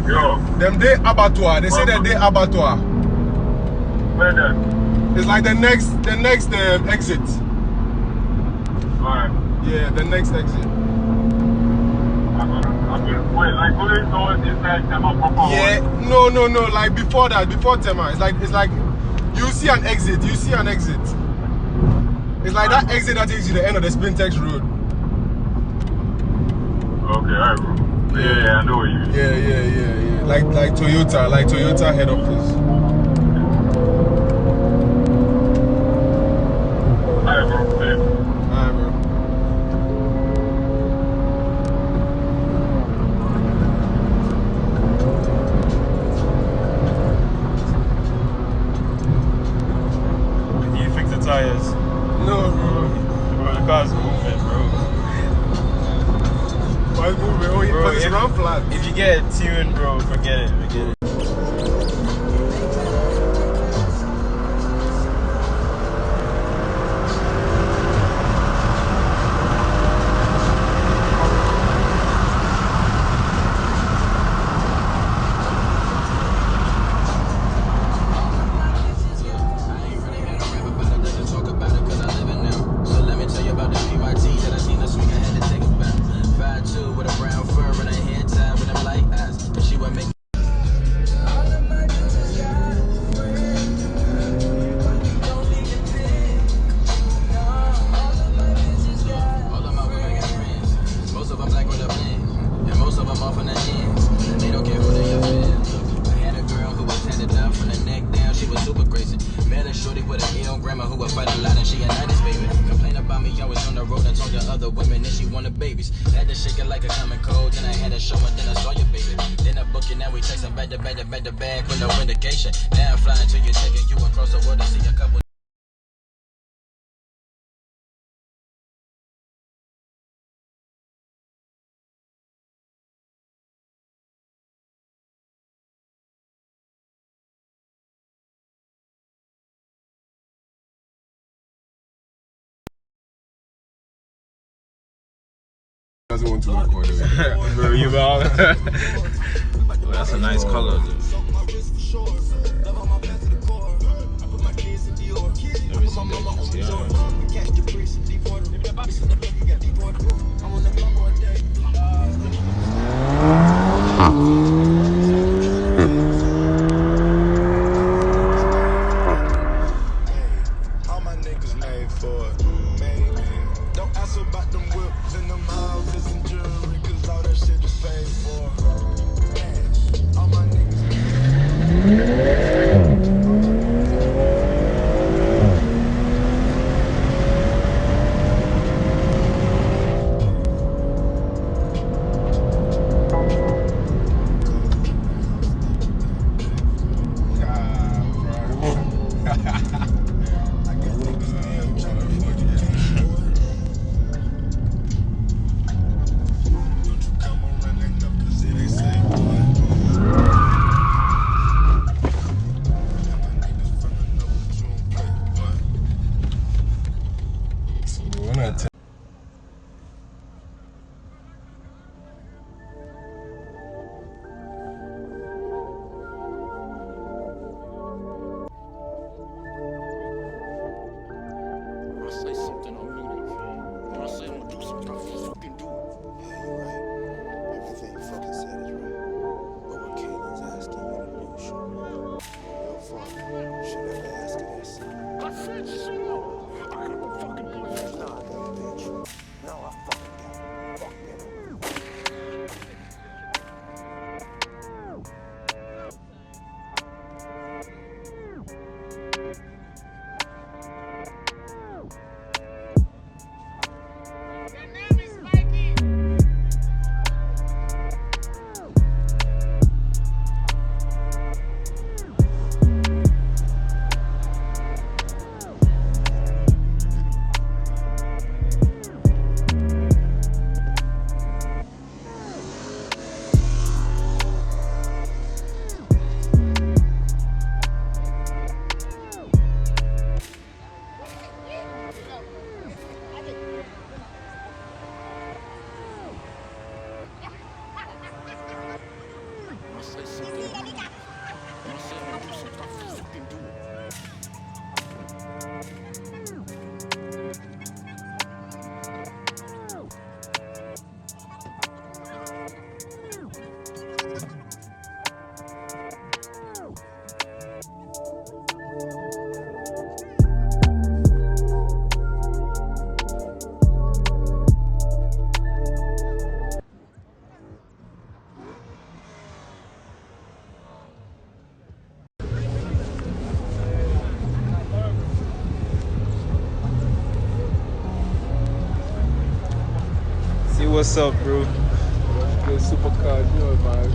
Yo. Them day abattoir. They say that they abattoir. Where then? It's like the next exit. Alright. Yeah, the next exit. Wait, like going towards inside Tema proper? Yeah, no. Like before that, before Tema, it's like you see an exit. It's like that exit that takes you to the end of the Spintex Road. Okay, alright, bro. Yeah, I know what you mean. Yeah. Like Toyota head office. Alright, bro. Yeah. Alright, bro. Did you fix the tires? No, bro. Bro, the car's moving, bro. Why is moving? Oh, Bro, it's run flat. If you get it tuned, bro, forget it. Doesn't want to record it. Bro, you about? That's a nice color, dude. See what's up, bro. Good supercar, you know, man.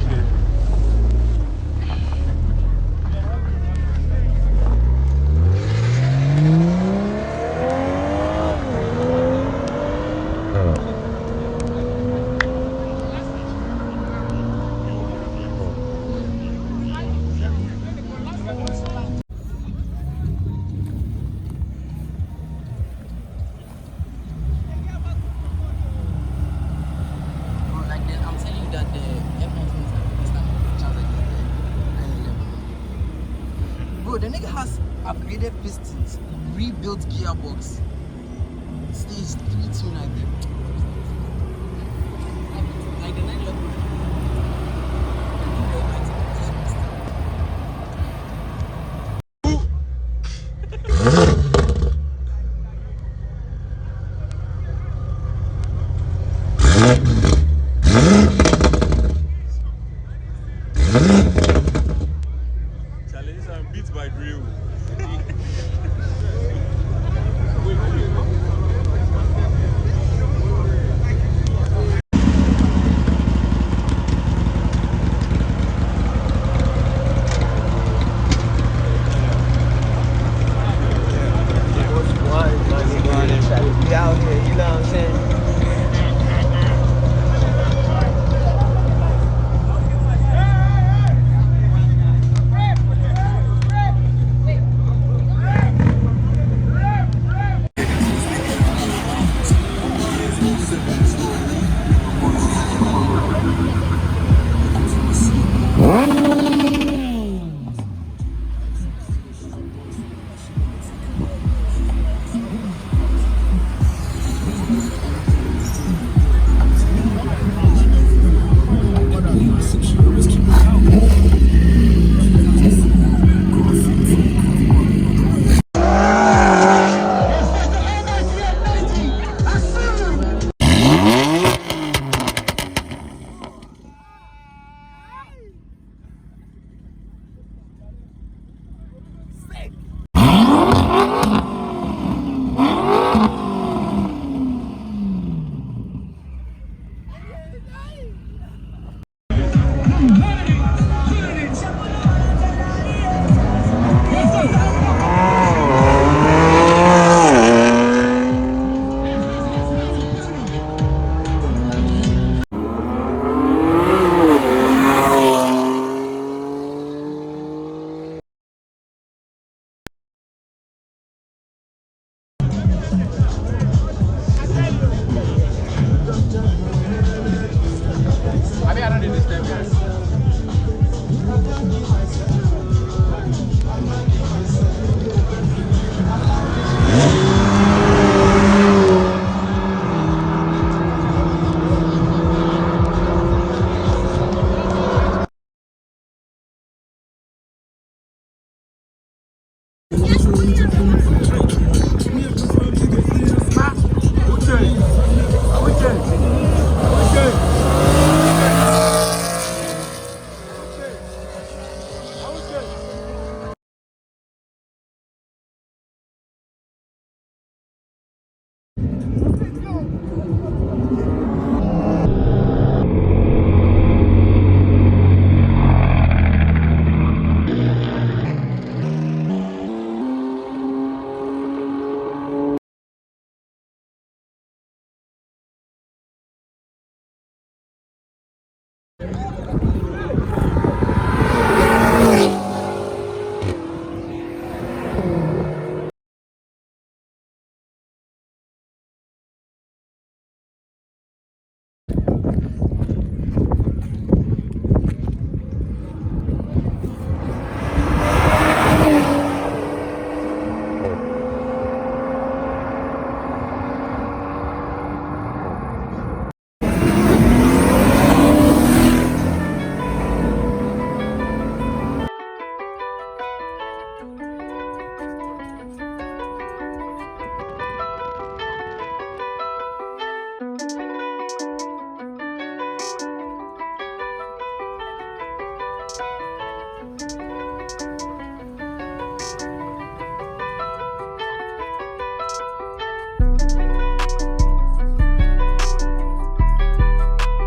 I'm telling you that the F1 chance against the 911. Bro, the nigga has upgraded pistons, rebuilt gearbox, stage 3 tune, I think. Like the 911. Challenge and beat by drill. We out here, you know what I'm saying?